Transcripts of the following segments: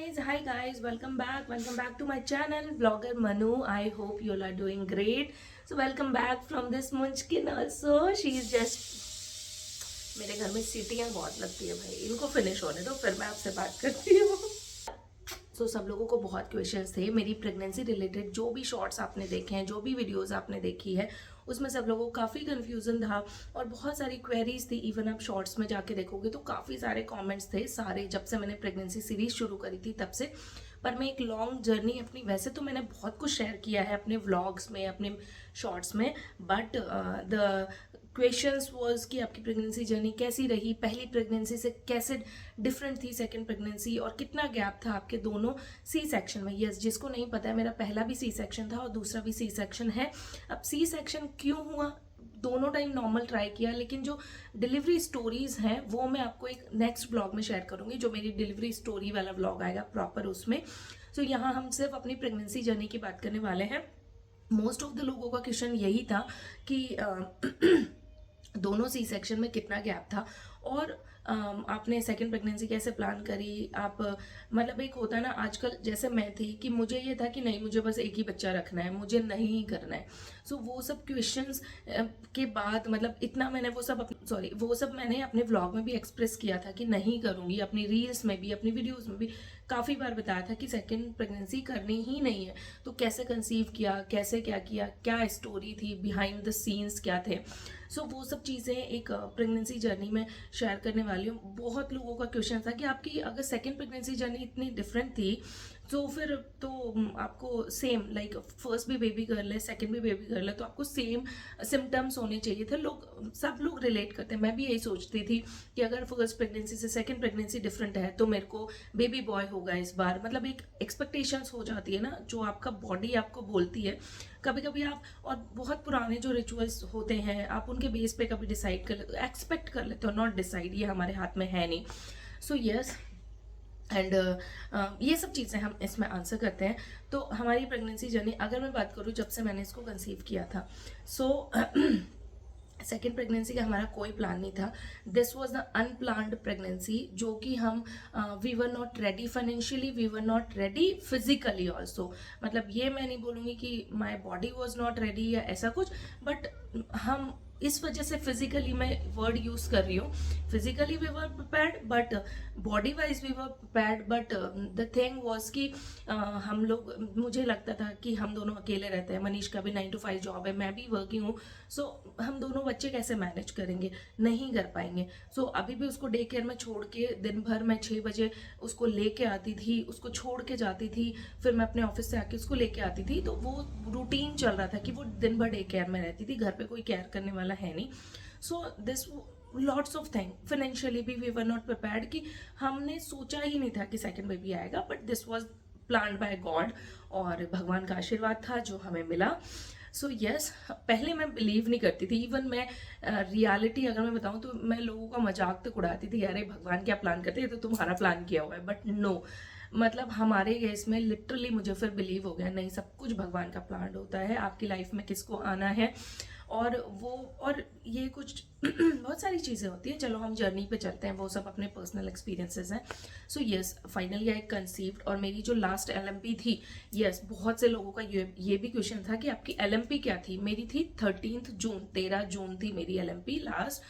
hi guys, welcome back to my channel, Vlogger Manu. I hope you all are doing great. So welcome back from this munchkin also. She is just मेरे घर में सीटियाँ बहुत लगती है भाई, इनको finish होने दो फिर मैं आपसे बात करती हूँ। सब लोगों को बहुत क्वेश्चंस थे मेरी प्रेगनेंसी रिलेटेड। जो भी शॉर्ट्स आपने देखे हैं, जो भी वीडियोस आपने देखी है, उसमें सब लोगों को काफ़ी कन्फ्यूज़न था और बहुत सारी क्वेरीज थी। इवन आप शॉर्ट्स में जाके देखोगे तो काफ़ी सारे कमेंट्स थे, सारे जब से मैंने प्रेगनेंसी सीरीज शुरू करी थी तब से। पर मैं एक लॉन्ग जर्नी अपनी, वैसे तो मैंने बहुत कुछ शेयर किया है अपने व्लॉग्स में, अपने शॉर्ट्स में, बट द क्वेश्चंस वाज कि आपकी प्रेगनेंसी जर्नी कैसी रही, पहली प्रेगनेंसी से कैसे डिफरेंट थी सेकंड प्रेगनेंसी, और कितना गैप था आपके दोनों सी सेक्शन में। यस, जिसको नहीं पता है, मेरा पहला भी सी सेक्शन था और दूसरा भी सी सेक्शन है। अब सी सेक्शन क्यों हुआ, दोनों टाइम नॉर्मल ट्राई किया, लेकिन जो डिलीवरी स्टोरीज हैं वो मैं आपको एक नेक्स्ट ब्लॉग में शेयर करूंगी, जो मेरी डिलीवरी स्टोरी वाला ब्लॉग आएगा प्रॉपर उसमें। सो यहाँ हम सिर्फ अपनी प्रेगनेंसी जर्नी की बात करने वाले हैं। मोस्ट ऑफ द लोगों का क्वेश्चन यही था कि दोनों सी सेक्शन में कितना गैप था और आपने सेकंड प्रेगनेंसी कैसे प्लान करी। आप मतलब एक होता है ना, आजकल जैसे मैं थी कि मुझे ये था कि नहीं, मुझे बस एक ही बच्चा रखना है, मुझे नहीं करना है। सो वो सब क्वेश्चंस के बाद मतलब इतना मैंने वो सब मैंने अपने व्लॉग में भी एक्सप्रेस किया था कि नहीं करूँगी। अपनी रील्स में भी, अपनी वीडियोज़ में भी काफ़ी बार बताया था कि सेकेंड प्रेगनेंसी करनी ही नहीं है। तो कैसे कंसीव किया, कैसे क्या किया, क्या स्टोरी थी, बिहाइंड द सीन्स क्या थे। सो वो सब चीज़ें एक प्रेगनेंसी जर्नी में शेयर करने वाली हूँ। बहुत लोगों का क्वेश्चन था कि आपकी अगर सेकेंड प्रेगनेंसी जर्नी इतनी डिफरेंट थी तो फिर तो आपको सेम लाइक फर्स्ट भी बेबी गर्ल है, सेकेंड भी बेबी गर्ल है, तो आपको सेम सिम्टम्स होने चाहिए थे। सब लोग रिलेट करते हैं, मैं भी यही सोचती थी कि अगर फर्स्ट प्रेगनेंसी से सेकेंड प्रेगनेंसी डिफरेंट है तो मेरे को बेबी बॉय होगा इस बार। मतलब एक एक्सपेक्टेशंस हो जाती है ना, जो आपका बॉडी आपको बोलती है। कभी कभी आप, और बहुत पुराने जो रिचुअल्स होते हैं आप उनके बेस पे कभी डिसाइड कर लेते हो, एक्सपेक्ट कर लेते हो, नॉट डिसाइड, ये हमारे हाथ में है नहीं। सो यस, एंड ये सब चीज़ें हम इसमें आंसर करते हैं। तो हमारी प्रेगनेंसी जर्नी अगर मैं बात करूँ जब से मैंने इसको कंसीव किया था, सो सेकेंड प्रेगनेंसी का हमारा कोई प्लान नहीं था। This was the unplanned pregnancy, जो कि हम we were not ready financially, we were not ready physically also. मतलब ये मैं नहीं बोलूँगी कि my body was not ready या ऐसा कुछ, बट हम इस वजह से फिजिकली, मैं वर्ड यूज कर रही हूँ, physically we were prepared but body wise we were prepared. But the thing was कि हम लोग, मुझे लगता था कि हम दोनों अकेले रहते हैं, मनीष का भी 9 to 5 जॉब है, मैं भी वर्किंग हूँ, सो हम दोनों बच्चे कैसे मैनेज करेंगे, नहीं कर पाएंगे। सो अभी भी उसको डे केयर में छोड़ के दिन भर मैं 6 बजे उसको लेके आती थी, उसको छोड़ के जाती थी, फिर मैं अपने ऑफिस से आके उसको लेके आती थी। तो वो रूटीन चल रहा था कि वो दिन भर डे केयर में रहती थी, घर पे कोई केयर करने वाला है नहीं। So this lots of thing, financially भी वी वर नॉट प्रिपेयर्ड, कि हमने सोचा ही नहीं था कि सेकेंड बेबी आएगा, but this was planned by God और भगवान का आशीर्वाद था जो हमें मिला। सो यस, पहले मैं बिलीव नहीं करती थी। इवन मैं रियलिटी अगर मैं बताऊं तो मैं लोगों का मजाक तक उड़ाती थी, अरे भगवान क्या प्लान करते हैं, तो तुम्हारा प्लान किया हुआ है। बट नो, मतलब हमारे केस में लिटरली मुझे फिर बिलीव हो गया, नहीं, सब कुछ भगवान का प्लान होता है, आपकी लाइफ में किसको आना है और वो, और ये कुछ बहुत सारी चीज़ें होती है। चलो हम जर्नी पे चलते हैं, वो सब अपने पर्सनल एक्सपीरियंसेस हैं। So yes, finally I conceived. और मेरी जो लास्ट LMP थी, यस, बहुत से लोगों का ये भी क्वेश्चन था कि आपकी LMP क्या थी। मेरी थी 13 जून, 13 जून थी मेरी LMP लास्ट।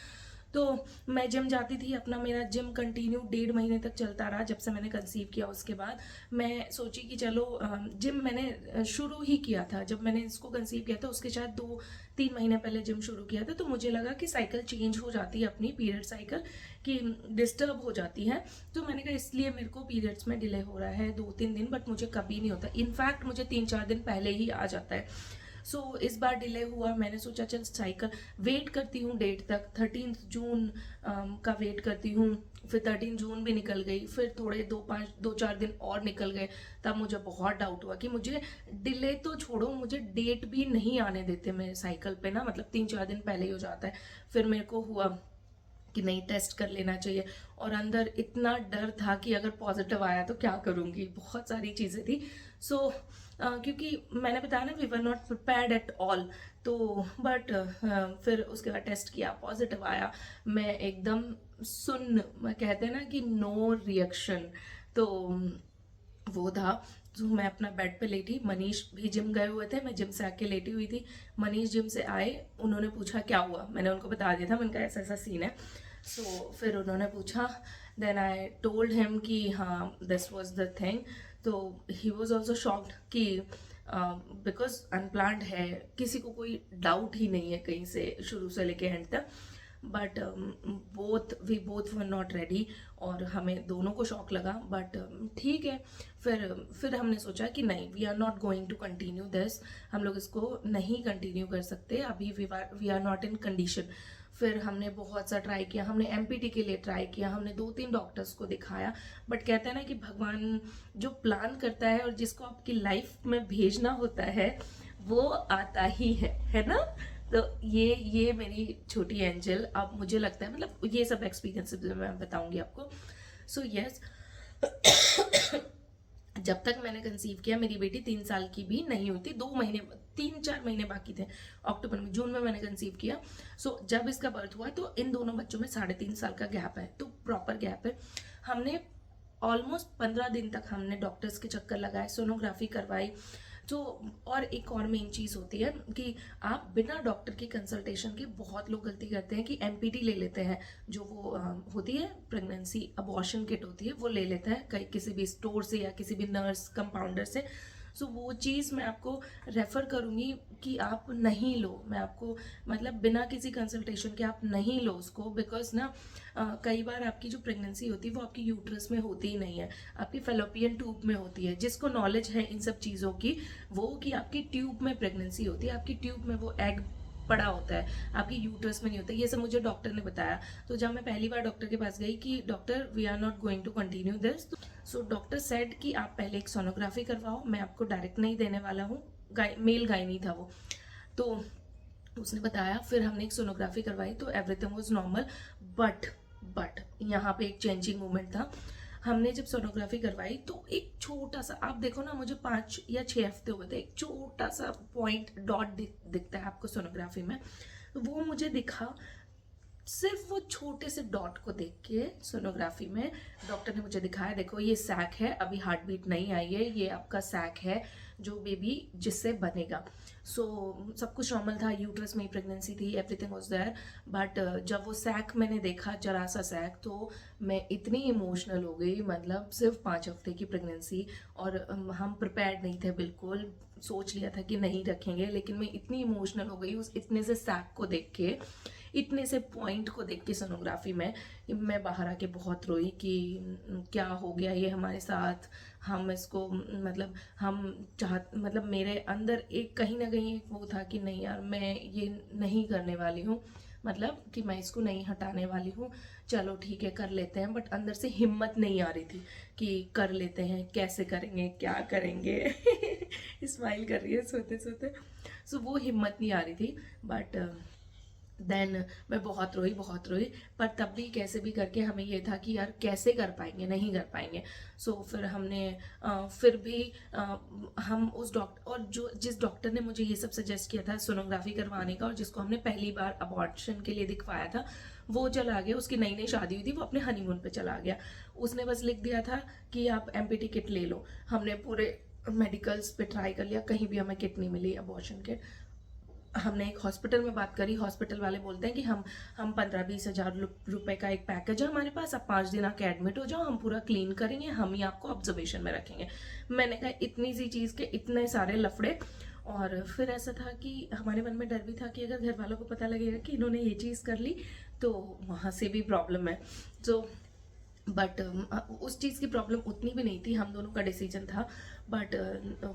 तो मैं जिम जाती थी, अपना मेरा जिम कंटिन्यू 1.5 महीने तक चलता रहा। जब से मैंने कंसीव किया उसके बाद मैं सोची कि चलो जिम मैंने शुरू ही किया था, जब मैंने इसको कंसीव किया था उसके शायद 2-3 महीने पहले जिम शुरू किया था। तो मुझे लगा कि साइकिल चेंज हो जाती है, अपनी पीरियड साइकिल कि डिस्टर्ब हो जाती है। तो मैंने कहा इसलिए मेरे को पीरियड्स में डिले हो रहा है 2-3 दिन, बट मुझे कभी नहीं होता, इनफैक्ट मुझे 3-4 दिन पहले ही आ जाता है। सो इस बार डिले हुआ, मैंने सोचा चल साइकिल वेट करती हूँ डेट तक, 13 जून का वेट करती हूँ। फिर 13 जून भी निकल गई, फिर थोड़े 2-4 दिन और निकल गए। तब मुझे बहुत डाउट हुआ कि मुझे डिले तो छोड़ो, मुझे डेट भी नहीं आने देते मेरे साइकिल पे ना, मतलब 3-4 दिन पहले ही हो जाता है। फिर मेरे को हुआ कि नहीं, टेस्ट कर लेना चाहिए, और अंदर इतना डर था कि अगर पॉजिटिव आया तो क्या करूँगी, बहुत सारी चीज़ें थी। सो क्योंकि मैंने बताया ना, we were not prepared at all. तो बट फिर उसके बाद टेस्ट किया, पॉजिटिव आया, मैं एकदम सुन्न, कहते हैं ना कि नो रिएक्शन। तो वो था। तो मैं अपना बेड पे लेटी, मनीष भी जिम गए हुए थे, मैं जिम से आके लेटी हुई थी। मनीष जिम से आए, उन्होंने पूछा क्या हुआ, मैंने उनको बता दिया था, मैंने कहा ऐसा ऐसा सीन है। सो फिर उन्होंने पूछा, देन आई टोल्ड हिम कि हाँ दिस वाज द थिंग। तो ही वाज आल्सो शॉक्ड कि बिकॉज अनप्लान्ड है, किसी को कोई डाउट ही नहीं है कहीं से शुरू से लेके एंड तक। But we both were not ready, और हमें दोनों को शॉक लगा। बट ठीक है, फिर हमने सोचा कि नहीं, we are not going to continue this, हम लोग इसको नहीं कंटिन्यू कर सकते अभी, we are not in condition. फिर हमने बहुत सा ट्राई किया, हमने एमपीटी के लिए ट्राई किया, हमने 2-3 डॉक्टर्स को दिखाया। बट कहते हैं ना कि भगवान जो प्लान करता है और जिसको आपकी लाइफ में भेजना होता है वो आता ही है ना। तो ये मेरी छोटी एंजल, अब मुझे लगता है, मतलब ये सब एक्सपीरियंसेस मैं बताऊंगी आपको। सो यस, जब तक मैंने कंसीव किया, मेरी बेटी 3 साल की भी नहीं हुई थी, 2 महीने 3-4 महीने बाकी थे। अक्टूबर में, जून में मैंने कंसीव किया। सो जब इसका बर्थ हुआ तो इन दोनों बच्चों में 3.5 साल का गैप है, तो प्रॉपर गैप है। हमने ऑलमोस्ट 15 दिन तक हमने डॉक्टर्स के चक्कर लगाए, सोनोग्राफी करवाई। तो और एक और मेन चीज़ होती है कि आप बिना डॉक्टर की कंसल्टेशन के, बहुत लोग गलती करते हैं कि एमपीटी ले लेते हैं, जो वो होती है प्रेगनेंसी अबॉर्शन किट होती है, वो ले लेते हैं कहीं किसी भी स्टोर से या किसी भी नर्स कंपाउंडर से। सो वो चीज़ मैं आपको रेफ़र करूँगी कि आप नहीं लो, मैं आपको मतलब बिना किसी कंसल्टेशन के आप नहीं लो उसको। बिकॉज ना कई बार आपकी जो प्रेगनेंसी होती है वो आपकी यूट्रस में होती ही नहीं है, आपकी फेलोपियन ट्यूब में होती है। जिसको नॉलेज है इन सब चीज़ों की, वो कि आपकी ट्यूब में प्रेगनेंसी होती है, आपकी ट्यूब में वो एग पड़ा होता है, आपकी यूट्रस में नहीं होता। ये सब मुझे डॉक्टर ने बताया। तो जब मैं पहली बार डॉक्टर के पास गई कि doctor we are not going to continue this, so doctor said कि आप पहले एक सोनोग्राफी करवाओ, मैं आपको डायरेक्ट नहीं देने वाला हूँ। मेल गायनी था वो, तो उसने बताया। फिर हमने एक सोनोग्राफी करवाई तो एवरीथिंग वाज नॉर्मल। बट यहाँ पे एक चेंजिंग मोमेंट था। हमने जब सोनोग्राफी करवाई तो एक छोटा सा, आप देखो ना, मुझे 5 या 6 हफ्ते हुए थे, एक छोटा सा पॉइंट डॉट दिखता है आपको सोनोग्राफी में, वो मुझे दिखा। सिर्फ वो छोटे से डॉट को देख के सोनोग्राफी में डॉक्टर ने मुझे दिखाया, देखो ये सैक है, अभी हार्ट बीट नहीं आई है, ये आपका सैक है जो बेबी जिससे बनेगा। सो सब कुछ नॉर्मल था, यूट्रस में ही प्रेगनेंसी थी, एवरीथिंग वाज देयर। बट जब वो सैक मैंने देखा, जरा सा सैक, तो मैं इतनी इमोशनल हो गई। मतलब सिर्फ 5 हफ्ते की प्रेगनेंसी, और हम प्रिपेयर्ड नहीं थे बिल्कुल, सोच लिया था कि नहीं रखेंगे, लेकिन मैं इतनी इमोशनल हो गई उस इतने से सैक को देख के, इतने से पॉइंट को देख के सोनोग्राफी में। मैं बाहर आके बहुत रोई कि क्या हो गया ये हमारे साथ, हम इसको मतलब हम मतलब मेरे अंदर एक कहीं ना कहीं एक वो था कि नहीं यार, मैं ये नहीं करने वाली हूँ, मतलब कि मैं इसको नहीं हटाने वाली हूँ, चलो ठीक है कर लेते हैं। बट अंदर से हिम्मत नहीं आ रही थी कि कर लेते हैं, कैसे करेंगे, क्या करेंगे। स्माइल कर रही है सोते सोते। सो वो हिम्मत नहीं आ रही थी। बट देन मैं बहुत रोई। पर तब भी कैसे भी करके हमें ये था कि यार कैसे कर पाएंगे, नहीं कर पाएंगे। सो फिर हमने फिर भी हम उस डॉक्टर, और जो जिस डॉक्टर ने मुझे ये सब सजेस्ट किया था सोनोग्राफी करवाने का, और जिसको हमने पहली बार अबॉर्शन के लिए दिखवाया था, वो चला गया। उसकी नई नई शादी हुई थी, वो अपने हनीमून पे चला गया। उसने बस लिख दिया था कि आप एमपीटी किट ले लो। हमने पूरे मेडिकल्स पे ट्राई कर लिया, कहीं भी हमें किट नहीं मिली अबॉर्शन किट। हमने एक हॉस्पिटल में बात करी, हॉस्पिटल वाले बोलते हैं कि हम 15-20 हज़ार रुपए का एक पैकेज है हमारे पास, आप 5 दिन आके एडमिट हो जाओ, हम पूरा क्लीन करेंगे, हम ही आपको ऑब्जर्वेशन में रखेंगे। मैंने कहा इतनी सी चीज़ के इतने सारे लफड़े। और फिर ऐसा था कि हमारे मन में डर भी था कि अगर घर वालों को पता लगेगा कि इन्होंने ये चीज़ कर ली तो वहाँ से भी प्रॉब्लम है। तो बट उस चीज़ की प्रॉब्लम उतनी भी नहीं थी, हम दोनों का डिसीजन था। बट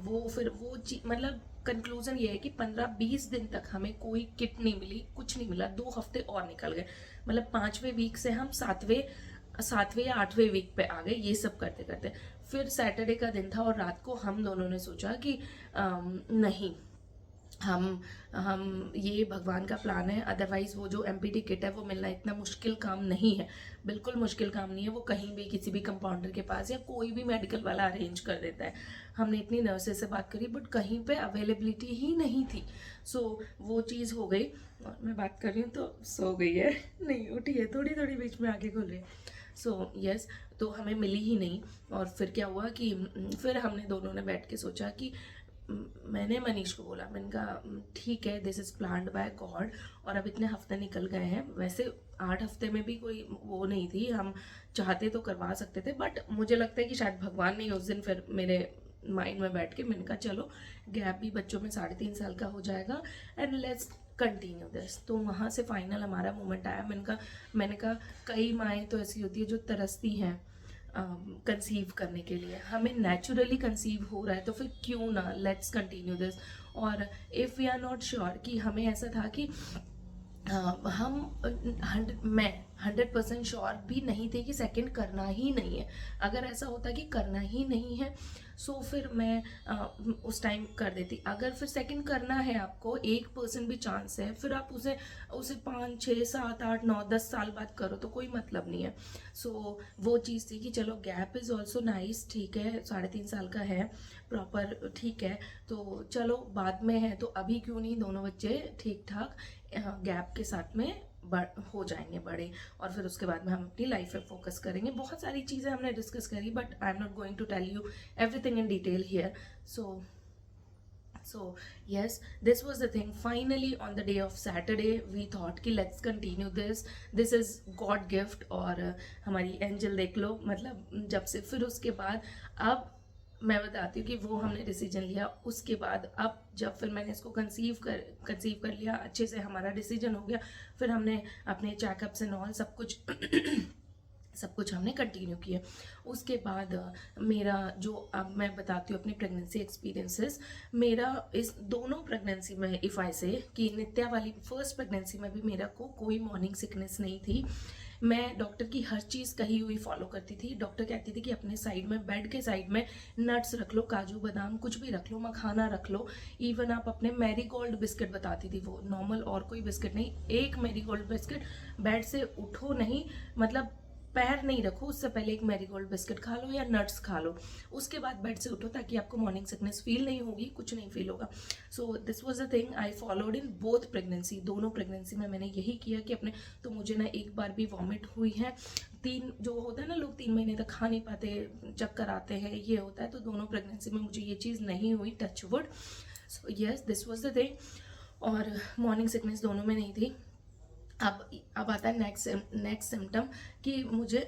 वो फिर वो मतलब कंक्लूजन ये है कि 15-20 दिन तक हमें कोई किट नहीं मिली, कुछ नहीं मिला। 2 हफ्ते और निकल गए, मतलब 5वें वीक से हम 7वें या 8वें वीक पे आ गए, ये सब करते करते। फिर सैटरडे का दिन था और रात को हम दोनों ने सोचा कि नहीं, हम ये भगवान का प्लान है। अदरवाइज़ वो जो एमपीटी किट है वो मिलना इतना मुश्किल काम नहीं है, बिल्कुल मुश्किल काम नहीं है। वो कहीं भी किसी भी कंपाउंडर के पास या कोई भी मेडिकल वाला अरेंज कर देता है। हमने इतनी नर्सेस से बात करी बट कहीं पे अवेलेबिलिटी ही नहीं थी। सो वो चीज़ हो गई। और मैं बात कर रही हूँ तो सो गई है, नहीं उठी है, थोड़ी थोड़ी बीच में आगे खुल रही है। सो यस, तो हमें मिली ही नहीं। और फिर क्या हुआ कि फिर हमने दोनों ने बैठ के सोचा कि मैंने मनीष को बोला, मैंने कहा ठीक है, this is planned by God. और अब इतने हफ्ते निकल गए हैं, वैसे 8 हफ्ते में भी कोई वो नहीं थी, हम चाहते तो करवा सकते थे, बट मुझे लगता है कि शायद भगवान ने उस दिन फिर मेरे माइंड में बैठ के मैंने कहा चलो गैप भी बच्चों में 3.5 साल का हो जाएगा एंड लेट्स कंटिन्यू दिस। तो वहाँ से फाइनल हमारा मोमेंट आया। मैंने कहा कई माएँ तो ऐसी होती है जो तरसती हैं कंसीव करने के लिए, हमें नेचुरली कंसीव हो रहा है तो फिर क्यों ना लेट्स कंटिन्यू दिस। और if we are not sure कि हमें ऐसा था कि मैं 100% श्योर भी नहीं थे कि सेकंड करना ही नहीं है। अगर ऐसा होता कि करना ही नहीं है सो फिर मैं उस टाइम कर देती। अगर फिर सेकंड करना है आपको, 1% भी चांस है, फिर आप उसे 5, 6, 7, 8, 9, 10 साल बाद करो तो कोई मतलब नहीं है। सो वो चीज़ थी कि चलो गैप इज़ ऑल्सो नाइस, ठीक है, 3.5 साल का है प्रॉपर, ठीक है, तो चलो बाद में है तो अभी क्यों नहीं, दोनों बच्चे ठीक ठाक गैप के साथ में हो जाएंगे बड़े, और फिर उसके बाद में हम अपनी लाइफ पे फोकस करेंगे। बहुत सारी चीज़ें हमने डिस्कस करी, but I am not going to tell you everything in detail here. So yes, this was the thing. Finally on the day of Saturday we thought कि let's continue this is God gift, और हमारी angel देख लो, मतलब जब से फिर उसके बाद अब मैं बताती हूँ कि वो हमने डिसीजन लिया। उसके बाद अब जब फिर मैंने इसको कंसीव कर लिया, अच्छे से हमारा डिसीजन हो गया, फिर हमने अपने चेकअप्स एंड ऑल सब कुछ हमने कंटिन्यू किया। उसके बाद मेरा जो, अब मैं बताती हूँ अपनी प्रेगनेंसी एक्सपीरियंसेस। मेरा इस दोनों प्रेगनेंसी में इफ़ आई से कि नित्या वाली फर्स्ट प्रेगनेंसी में भी मेरा को कोई मॉर्निंग सिकनेस नहीं थी। मैं डॉक्टर की हर चीज़ कही हुई फॉलो करती थी। डॉक्टर कहती थी कि अपने साइड में, बेड के साइड में नट्स रख लो, काजू बादाम कुछ भी रख लो, मखाना रख लो, इवन आप अपने मैरीगोल्ड बिस्किट बताती थी, वो नॉर्मल और कोई बिस्किट नहीं, एक मैरीगोल्ड बिस्किट, बेड से उठो नहीं, मतलब पैर नहीं रखो उससे पहले एक मैरीगोल्ड बिस्किट खा लो या नट्स खा लो, उसके बाद बेड से उठो, ताकि आपको मॉर्निंग सिकनेस फील नहीं होगी, कुछ नहीं फील होगा। So this was the thing I followed in both pregnancy. दोनों प्रेगनेंसी में मैंने यही किया कि अपने, तो मुझे ना एक बार भी वॉमिट हुई है, 3 जो होता है ना, लोग 3 महीने तक खा नहीं पाते, चक्कर आते हैं, ये होता है, तो दोनों प्रेगनेंसी में मुझे ये चीज़ नहीं हुई, touch wood. So yes, this was the thing. और मॉर्निंग सिकनेस दोनों में नहीं थी। अब आता है नेक्स्ट सिम्टम कि मुझे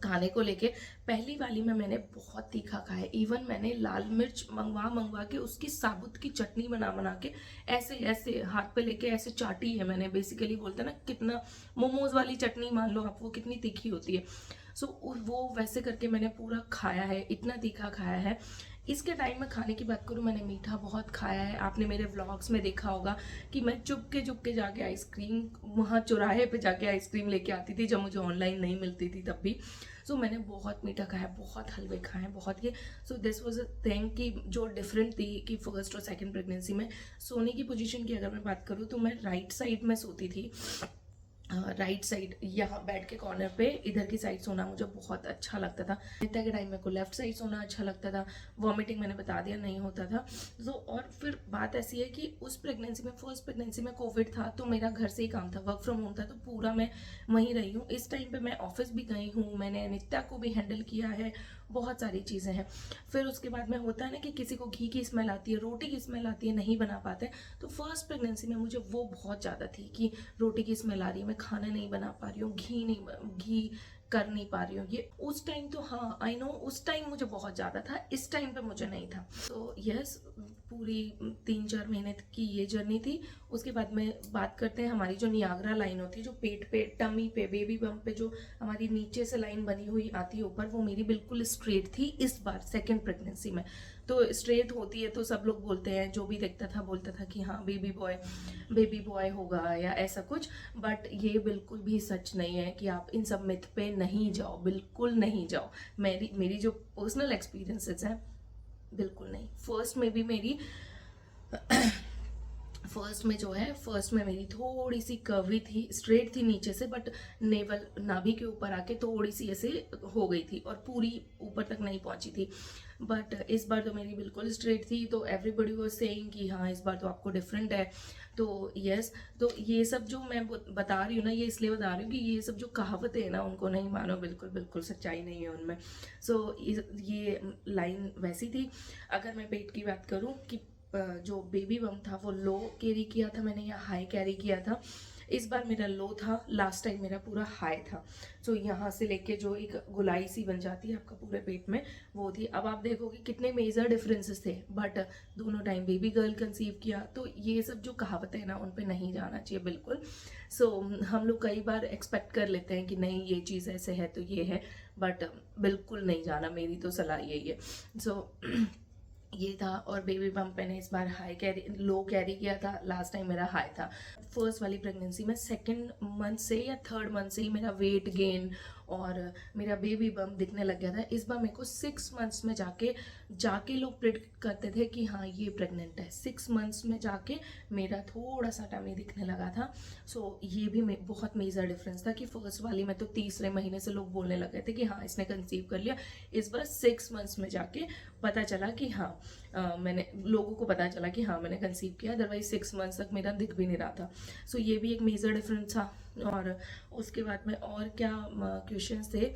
खाने को लेके, पहली वाली में मैंने बहुत तीखा खाया, इवन मैंने लाल मिर्च मंगवा के उसकी साबुत की चटनी बना के ऐसे हाथ पे लेके ऐसे चाटी है मैंने। बेसिकली बोलते हैं ना, कितना मोमोज वाली चटनी मान लो आप, वो कितनी तीखी होती है, सो वो वैसे करके मैंने पूरा खाया है, इतना तीखा खाया है। इसके टाइम में खाने की बात करूँ, मैंने मीठा बहुत खाया है। आपने मेरे व्लॉग्स में देखा होगा कि मैं चुपके जाके आइसक्रीम, वहाँ चौराहे पे जाके आइसक्रीम लेके आती थी जब मुझे ऑनलाइन नहीं मिलती थी तब भी। सो मैंने बहुत मीठा खाया, बहुत हलवे खाए, बहुत ये। So this was a thing कि जो डिफरेंट थी कि फर्स्ट और सेकंड प्रेगनेंसी में सोने की पोजीशन की अगर मैं बात करूँ तो मैं राइट साइड में सोती थी। राइट साइड, यहाँ बेड के कॉर्नर पे इधर की साइड सोना मुझे बहुत अच्छा लगता था। नित्या के टाइम में को लेफ्ट साइड सोना अच्छा लगता था। वॉमिटिंग मैंने बता दिया नहीं होता था। तो और फिर बात ऐसी है कि उस प्रेगनेंसी में, फर्स्ट प्रेगनेंसी में कोविड था तो मेरा घर से ही काम था, वर्क फ्रॉम होम था, तो पूरा मैं वहीं रही हूँ। इस टाइम पे मैं ऑफिस भी गई हूँ, मैंने नित्या को भी हैंडल किया है, बहुत सारी चीज़ें हैं। फिर उसके बाद में होता है ना कि किसी को घी की स्मेल आती है, रोटी की स्मेल आती है, नहीं बना पाते। तो फर्स्ट प्रेगनेंसी में मुझे वो बहुत ज़्यादा थी कि रोटी की स्मेल आ रही है, मैं खाना नहीं बना पा रही हूँ, घी कर नहीं पा रही हूँ। ये उस टाइम तो हाँ आई नो, उस टाइम मुझे बहुत ज़्यादा था, इस टाइम पे मुझे नहीं था। तो यस, पूरी 3-4 महीने की ये जर्नी थी। उसके बाद में बात करते हैं हमारी जो नियाग्रा लाइन होती है, जो पेट पे, टमी पे, बेबी बम पे जो हमारी नीचे से लाइन बनी हुई आती है ऊपर, वो मेरी बिल्कुल स्ट्रेट थी इस बार सेकेंड प्रेगनेंसी में। तो स्ट्रेट होती है तो सब लोग बोलते हैं, जो भी देखता था बोलता था कि हाँ बेबी बॉय होगा या ऐसा कुछ, बट ये बिल्कुल भी सच नहीं है कि आप इन सब मिथ पे नहीं जाओ, बिल्कुल नहीं जाओ। मेरी जो पर्सनल एक्सपीरियंसेस हैं, बिल्कुल नहीं। फर्स्ट में भी मेरी फर्स्ट में जो है, फर्स्ट में मेरी थोड़ी सी कर्वी थी, स्ट्रेट थी नीचे से, बट नेवल नाभि के ऊपर आके थोड़ी सी ऐसे हो गई थी और पूरी ऊपर तक नहीं पहुंची थी। बट इस बार तो मेरी बिल्कुल स्ट्रेट थी, तो एवरीबडी वाज सेइंग कि हाँ इस बार तो आपको डिफरेंट है। तो यस, तो ये सब जो मैं बता रही हूँ ना, ये इसलिए बता रही हूँ कि ये सब जो कहावतें हैं ना उनको नहीं मानो, बिल्कुल बिल्कुल सच्चाई नहीं है उनमें। सो ये लाइन वैसी थी। अगर मैं पेट की बात करूँ कि जो बेबी बम था वो लो कैरी किया था मैंने या हाई कैरी किया था, इस बार मेरा लो था, लास्ट टाइम मेरा पूरा हाई था। सो यहाँ से लेके जो एक गुलाई सी बन जाती है आपका पूरे पेट में, वो थी। अब आप देखोगे कितने मेजर डिफरेंसेस थे, बट दोनों टाइम बेबी गर्ल कंसीव किया। तो ये सब जो कहावतें हैं ना उन पे नहीं जाना चाहिए बिल्कुल। सो हम लोग कई बार एक्सपेक्ट कर लेते हैं कि नहीं ये चीज़ ऐसे है तो ये है, बट बिल्कुल नहीं जाना, मेरी तो सलाह यही है। सो ये था। और बेबी बम्प मैंने इस बार हाई कैरी लो कैरी किया था, लास्ट टाइम मेरा हाई था। फर्स्ट वाली प्रेगनेंसी में सेकंड मंथ से या थर्ड मंथ से ही मेरा वेट गेन और मेरा बेबी बम्प दिखने लग गया था। इस बार मेरे को 6 मंथ्स में जाके लोग प्रिडिक्ट करते थे कि हाँ ये प्रेग्नेंट है। 6 मंथ्स में जाके मेरा थोड़ा सा टमी दिखने लगा था। सो ये भी बहुत मेजर डिफरेंस था कि फर्स्ट वाली में तो तीसरे महीने से लोग बोलने लगे थे कि हाँ इसने कंसीव कर लिया। इस बार 6 मंथ्स में जाके पता चला कि हाँ मैंने लोगों को पता चला कि हाँ मैंने कंसीव किया, अदरवाइज 6 मंथ्स तक मेरा दिख भी नहीं रहा था। सो ये भी एक मेजर डिफरेंस था। और उसके बाद में और क्या क्वेश्चंस थे,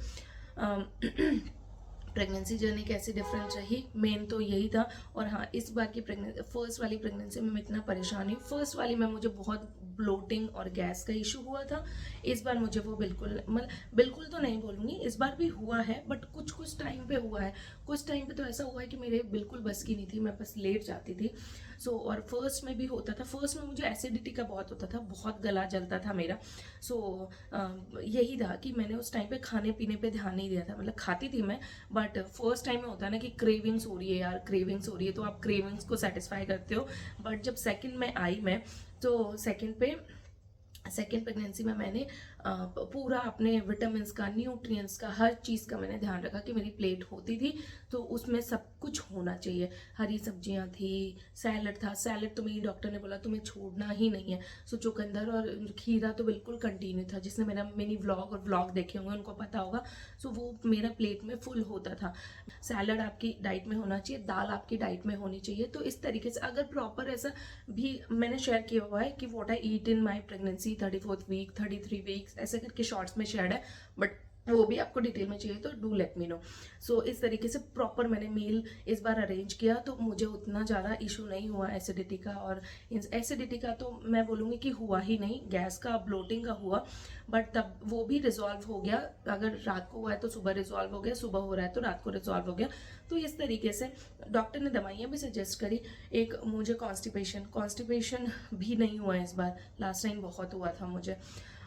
प्रेगनेंसी जर्नी कैसी डिफरेंट रही, मेन तो यही था। और हाँ इस बार की फर्स्ट वाली प्रेगनेंसी में मैं इतना परेशान हुई। फर्स्ट वाली में मुझे बहुत ब्लोटिंग और गैस का इशू हुआ था। इस बार मुझे वो बिल्कुल मतलब बिल्कुल तो नहीं बोलूँगी, इस बार भी हुआ है, बट कुछ कुछ टाइम पे हुआ है। कुछ टाइम पे तो ऐसा हुआ है कि मेरे बिल्कुल बस की नहीं थी, मैं बस लेट जाती थी। सो और फर्स्ट में भी होता था, फर्स्ट में मुझे एसिडिटी का बहुत होता था, बहुत गला जलता था मेरा। सो यही था कि मैंने उस टाइम पे खाने पीने पे ध्यान नहीं दिया था, मतलब खाती थी मैं, बट फर्स्ट टाइम में होता है ना कि क्रेविंग्स हो रही है यार, क्रेविंग्स हो रही है, तो आप क्रेविंग्स को सेटिस्फाई करते हो। बट जब सेकंड में आई मैं, तो सेकेंड प्रेगनेंसी में मैंने पूरा अपने विटामिन्स का, न्यूट्रिएंट्स का, हर चीज़ का मैंने ध्यान रखा कि मेरी प्लेट होती थी तो उसमें सब कुछ होना चाहिए। हरी सब्जियां थी, सैलड था, सैलड तो मेरी डॉक्टर ने बोला तुम्हें छोड़ना ही नहीं है। सो चुकंदर और खीरा तो बिल्कुल कंटिन्यू था, जिसने मेरा मिनी व्लॉग और व्लॉग देखे होंगे उनको पता होगा। सो वो मेरा प्लेट में फुल होता था। सैलड आपकी डाइट में होना चाहिए, दाल आपकी डाइट में होनी चाहिए। तो इस तरीके से अगर प्रॉपर ऐसा भी मैंने शेयर किया हुआ है कि what I eat in my pregnancy 34th week, 33 weeks, ऐसे करके शॉर्ट्स में शेयर है, बट वो भी आपको डिटेल में चाहिए तो डू लेट मी नो। सो इस तरीके से प्रॉपर मैंने मील इस बार अरेंज किया, तो मुझे उतना ज़्यादा इशू नहीं हुआ एसिडिटी का। और एसिडिटी का तो मैं बोलूँगी कि हुआ ही नहीं, गैस का, ब्लोटिंग का हुआ, बट तब वो भी रिजॉल्व हो गया। अगर रात को हुआ है तो सुबह रिजॉल्व हो गया, सुबह हो रहा है तो रात को रिजॉल्व हो गया। तो इस तरीके से डॉक्टर ने दवाइयाँ भी सजेस्ट करी। एक मुझे कॉन्स्टिपेशन भी नहीं हुआ इस बार, लास्ट टाइम बहुत हुआ था मुझे।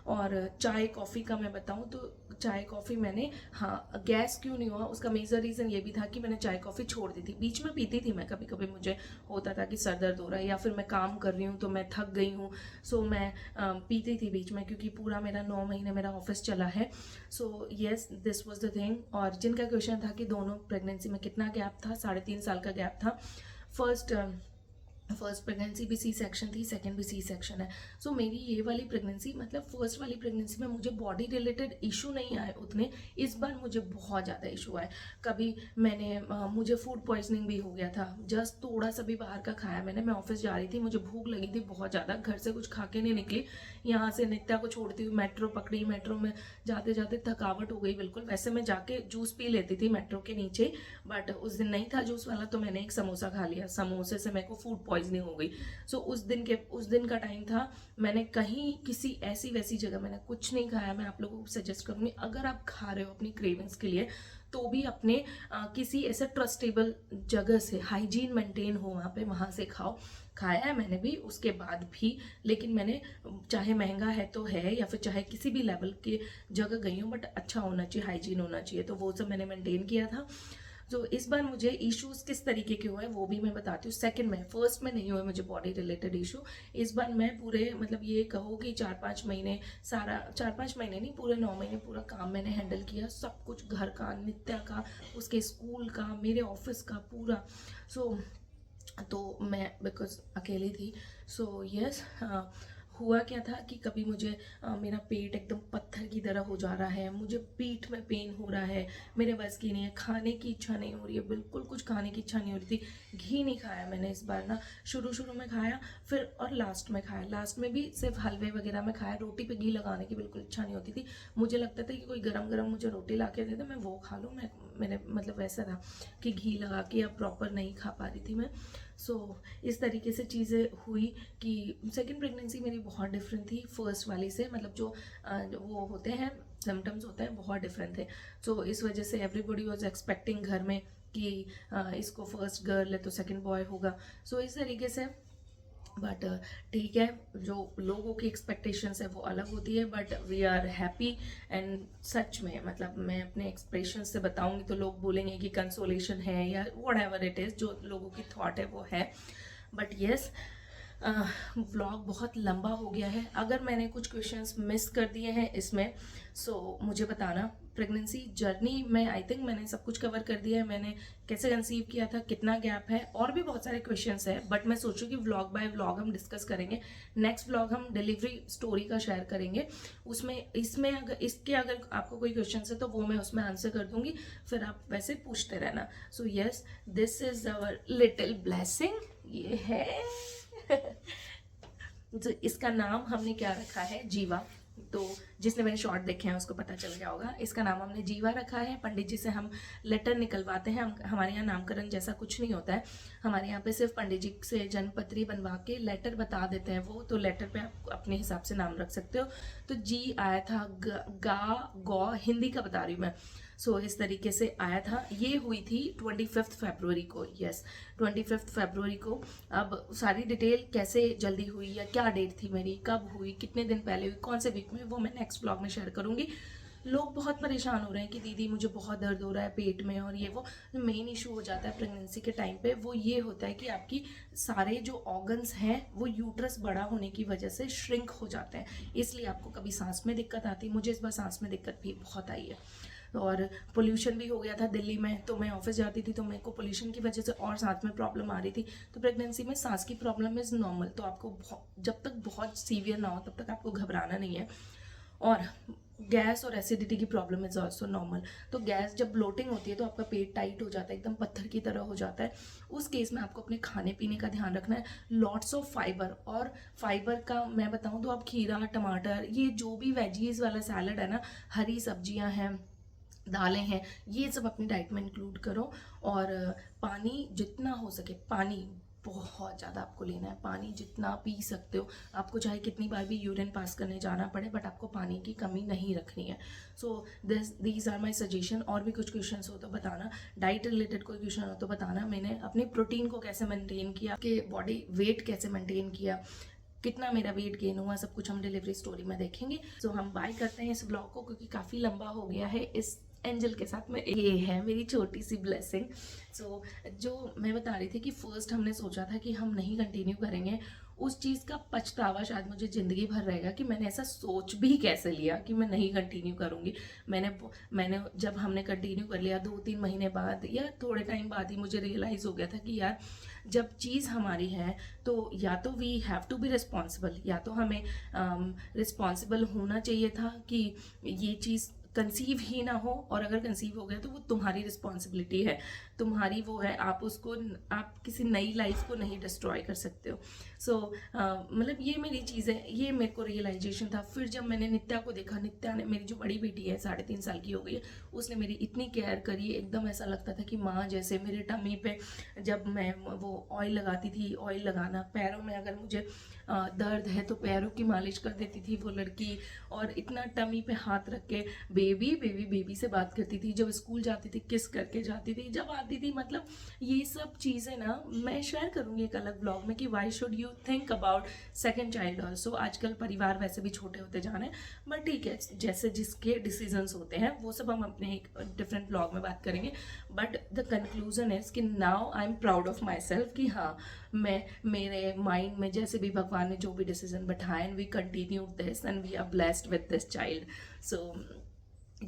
और चाय कॉफ़ी का मैं बताऊं तो चाय कॉफ़ी मैंने, हाँ गैस क्यों नहीं हुआ उसका मेजर रीज़न ये भी था कि मैंने चाय कॉफ़ी छोड़ दी थी। बीच में पीती थी मैं, कभी कभी मुझे होता था कि सर दर्द हो रहा है या फिर मैं काम कर रही हूँ तो मैं थक गई हूँ, सो मैं पीती थी बीच में, क्योंकि पूरा मेरा 9 महीने मेरा ऑफिस चला है। So yes, this was the thing. और जिनका क्वेश्चन था कि दोनों प्रेगनेंसी में कितना गैप था, 3.5 साल का गैप था। फर्स्ट प्रेगनेंसी भी सी सेक्शन थी, सेकंड भी सी सेक्शन है। सो मेरी ये वाली प्रेगनेंसी, मतलब फर्स्ट वाली प्रेगनेंसी में मुझे बॉडी रिलेटेड इशू नहीं आए उतने, इस बार मुझे बहुत ज़्यादा इशू आए। कभी मुझे फूड पॉइजनिंग भी हो गया था, जस्ट थोड़ा सा भी बाहर का खाया मैंने, मैं ऑफिस जा रही थी, मुझे भूख लगी थी बहुत ज़्यादा, घर से कुछ खा के नहीं निकली, यहाँ से नित्या को छोड़ती हुई मेट्रो पकड़ी, मेट्रो में जाते जाते थकावट हो गई बिल्कुल। वैसे मैं जाके जूस पी लेती थी मेट्रो के नीचे, बट उस दिन नहीं था जूस वाला, तो मैंने एक समोसा खा लिया, समोसे से मेरे को फूड पॉइजनिंग हो गई। सो उस दिन का टाइम था, मैंने कहीं किसी ऐसी वैसी जगह मैंने कुछ नहीं खाया। मैं आप लोगों को सजेस्ट करूंगी, अगर आप खा रहे हो अपनी क्रेविंग्स के लिए तो भी अपने किसी ऐसे ट्रस्टेबल जगह से, हाइजीन मेंटेन हो वहाँ पे, वहाँ से खाओ। खाया है मैंने भी उसके बाद भी, लेकिन मैंने, चाहे महंगा है तो है या फिर चाहे किसी भी लेवल के जगह गई हूँ, बट अच्छा होना चाहिए, हाइजीन होना चाहिए, तो वो सब मैंने मेंटेन किया था। तो इस बार मुझे इश्यूज किस तरीके के हुए वो भी मैं बताती हूँ सेकंड में। फर्स्ट में नहीं हुए मुझे बॉडी रिलेटेड इशू। इस बार मैं पूरे, मतलब ये कहो कि 4-5 महीने, सारा 4-5 महीने नहीं, पूरे 9 महीने पूरा काम मैंने हैंडल किया, सब कुछ, घर का, नित्या का, उसके स्कूल का, मेरे ऑफिस का, पूरा। सो तो मैं बिकॉज अकेली थी, सो यस हुआ क्या था कि कभी मुझे मेरा पेट एकदम पत्थर की तरह हो जा रहा है, मुझे पीठ में पेन हो रहा है, मेरे बस की नहीं है, खाने की इच्छा नहीं हो रही है, बिल्कुल कुछ खाने की इच्छा नहीं हो रही थी। घी नहीं खाया मैंने इस बार ना, शुरू शुरू में खाया, फिर और लास्ट में खाया, लास्ट में भी सिर्फ हलवे वगैरह में खाया, रोटी पे घी लगाने की बिल्कुल इच्छा नहीं होती थी। मुझे लगता था कि कोई गरम गरम मुझे रोटी ला के दे दे, मैं वो खा लूँ, मेरे मतलब वैसा था कि घी लगा के अब प्रॉपर नहीं खा पा रही थी मैं। सो इस तरीके से चीज़ें हुई कि सेकेंड प्रेगनेंसी मेरी बहुत डिफरेंट थी फर्स्ट वाली से, मतलब जो वो होते हैं सिम्टम्स होते हैं बहुत डिफरेंट थे। सो इस वजह से एवरीबॉडी वाज एक्सपेक्टिंग घर में कि इसको फर्स्ट गर्ल है तो सेकेंड बॉय होगा। सो इस तरीके से, बट ठीक है, जो लोगों की एक्सपेक्टेशंस है वो अलग होती है, but we are happy. And सच में मतलब मैं अपने एक्सप्रेशन से बताऊंगी तो लोग बोलेंगे कि कंसोलेशन है या व्हाट एवर इट इज़, जो लोगों की थॉट है वो है। बट येस, व्लॉग बहुत लंबा हो गया है, अगर मैंने कुछ क्वेश्चंस मिस कर दिए हैं इसमें सो मुझे बताना। प्रेगनेंसी जर्नी में आई थिंक मैंने सब कुछ कवर कर दिया है, मैंने कैसे कंसीव किया था, कितना गैप है, और भी बहुत सारे क्वेश्चंस हैं, बट मैं सोचूं कि व्लॉग बाय व्लॉग हम डिस्कस करेंगे। नेक्स्ट व्लॉग हम डिलीवरी स्टोरी का शेयर करेंगे, उसमें इसमें अगर आपको कोई क्वेश्चन है तो वो मैं उसमें आंसर कर दूंगी, फिर आप वैसे पूछते रहना। So yes, this is our little blessing, ये है तो इसका नाम हमने क्या रखा है, जीवा। तो जिसने मेरे शॉर्ट देखे हैं उसको पता चल गया होगा, इसका नाम हमने जीवा रखा है। पंडित जी से हम लेटर निकलवाते हैं, हमारे यहाँ नामकरण जैसा कुछ नहीं होता है, हमारे यहाँ पे सिर्फ पंडित जी से जन्मपत्री बनवा के लेटर बता देते हैं वो, तो लेटर पे आप अपने हिसाब से नाम रख सकते हो। तो जी आया था, गा गौ, हिंदी का बता रही हूँ मैं। सो इस तरीके से आया था। ये हुई थी 25 फरवरी को, यस 25 फरवरी को। अब सारी डिटेल कैसे जल्दी हुई या क्या डेट थी मेरी, कब हुई, कितने दिन पहले हुई, कौन से वीक में, वो मैं नेक्स्ट ब्लॉग में शेयर करूंगी। लोग बहुत परेशान हो रहे हैं कि दीदी मुझे बहुत दर्द हो रहा है पेट में, और ये वो मेन इशू हो जाता है प्रेगनेंसी के टाइम पे, वो ये होता है कि आपकी सारे जो ऑर्गन्स हैं वो यूट्रस बड़ा होने की वजह से श्रिंक हो जाते हैं, इसलिए आपको कभी सांस में दिक्कत आती है। मुझे इस बार सांस में दिक्कत भी बहुत आई है, और पोल्यूशन भी हो गया था दिल्ली में, तो मैं ऑफिस जाती थी तो मेरे को पोल्यूशन की वजह से और साथ में प्रॉब्लम आ रही थी। तो प्रेगनेंसी में सांस की प्रॉब्लम इज़ नॉर्मल, तो आपको जब तक बहुत सीवियर ना हो तब तक आपको घबराना नहीं है। और गैस और एसिडिटी की प्रॉब्लम इज ऑल्सो नॉर्मल। तो गैस जब ब्लोटिंग होती है तो आपका पेट टाइट हो जाता है, एकदम पत्थर की तरह हो जाता है, उस केस में आपको अपने खाने पीने का ध्यान रखना है, लॉट्स ऑफ फाइबर। और फाइबर का मैं बताऊं तो आप खीरा, टमाटर, ये जो भी वेजीज वाला सैलड है ना, हरी सब्जियां हैं, दालें हैं, ये सब अपनी डाइट में इंक्लूड करो। और पानी जितना हो सके, पानी बहुत ज़्यादा आपको लेना है, पानी जितना पी सकते हो। आपको चाहे कितनी बार भी यूरिन पास करने जाना पड़े, बट आपको पानी की कमी नहीं रखनी है। So these are my suggestion. और भी कुछ क्वेश्चन हो तो बताना, डाइट रिलेटेड कोई क्वेश्चन हो तो बताना। मैंने अपनी प्रोटीन को कैसे मेंटेन किया, कि बॉडी वेट कैसे मेंटेन किया, कितना मेरा वेट गेन हुआ, सब कुछ हम डिलीवरी स्टोरी में देखेंगे। सो हम बाय करते हैं इस ब्लॉग को, क्योंकि काफ़ी लंबा हो गया है। इस एंजल के साथ में ये है मेरी छोटी सी ब्लेसिंग। सो जो मैं बता रही थी कि फर्स्ट हमने सोचा था कि हम नहीं कंटिन्यू करेंगे, उस चीज़ का पछतावा शायद मुझे ज़िंदगी भर रहेगा कि मैंने ऐसा सोच भी कैसे लिया कि मैं नहीं कंटिन्यू करूँगी। मैंने जब हमने कंटिन्यू कर लिया 2-3 महीने बाद या थोड़े टाइम बाद ही मुझे रियलाइज़ हो गया था कि यार जब चीज़ हमारी है तो या तो we have to be responsible, या तो हमें रिस्पॉन्सिबल होना चाहिए था कि ये चीज़ कंसीव ही ना हो, और अगर कंसीव हो गया तो वो तुम्हारी रिस्पॉन्सिबिलिटी है, तुम्हारी वो है, आप किसी नई लाइफ को नहीं डिस्ट्रॉय कर सकते हो। सो मतलब ये मेरी चीज़ है, ये मेरे को रियलाइजेशन था। फिर जब मैंने नित्या को देखा, नित्या ने, मेरी जो बड़ी बेटी है 3.5 साल की हो गई है, उसने मेरी इतनी केयर करी, एकदम ऐसा लगता था कि माँ जैसे। मेरे टमी पे जब मैं वो ऑयल लगाती थी, ऑयल लगाना, पैरों में अगर मुझे दर्द है तो पैरों की मालिश कर देती थी वो लड़की, और इतना टमी पे हाथ रख के बेबी बेबी बेबी से बात करती थी। जब स्कूल जाती थी किस करके जाती थी, जब आती थी, मतलब ये सब चीज़ें ना मैं शेयर करूँगी एक अलग ब्लॉग में कि why should you think about second child also. आजकल परिवार वैसे भी छोटे होते जा रहे हैं, बट ठीक है, जैसे जिसके डिसीजंस होते हैं वो सब हम अपने एक डिफरेंट ब्लॉग में बात करेंगे। बट द कंक्लूजन इज कि now I am proud of my self कि हाँ, मैं मेरे माइंड में जैसे भी भगवान ने जो भी डिसीजन बैठाए, and we continue this and we are blessed with this child. So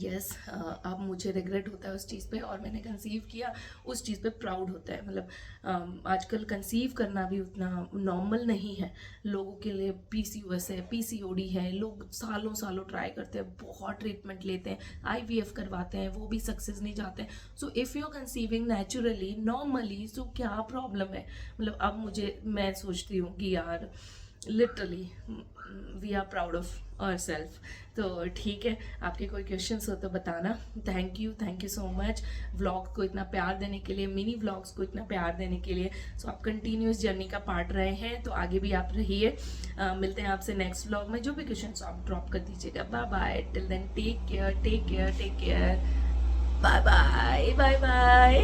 yes अब मुझे रिग्रेट होता है उस चीज़ पे, और मैंने कंसीव किया उस चीज़ पे प्राउड होता है। मतलब आजकल कंसीव करना भी उतना नॉर्मल नहीं है लोगों के लिए। पीसीओएस है, पीसीओडी है, लोग सालों सालों ट्राई करते हैं, बहुत ट्रीटमेंट लेते हैं, आईवीएफ करवाते हैं, वो भी सक्सेस नहीं जाते हैं। So if you are conceiving naturally normally, so क्या प्रॉब्लम है? मतलब अब मैं सोचती हूँ कि यार literally we are proud of our self. तो ठीक है, आपके कोई क्वेश्चंस हो तो बताना। Thank you so much vlog को इतना प्यार देने के लिए, मिनी व्लॉग्स को इतना प्यार देने के लिए। सो आप कंटिन्यूस जर्नी का पार्ट रहे हैं, तो आगे भी आप रहिए। मिलते हैं आपसे नेक्स्ट व्लॉग में। जो भी क्वेश्चंस आप ड्रॉप कर दीजिएगा। Bye bye, till then take care, take care, take care. Bye bye, bye bye.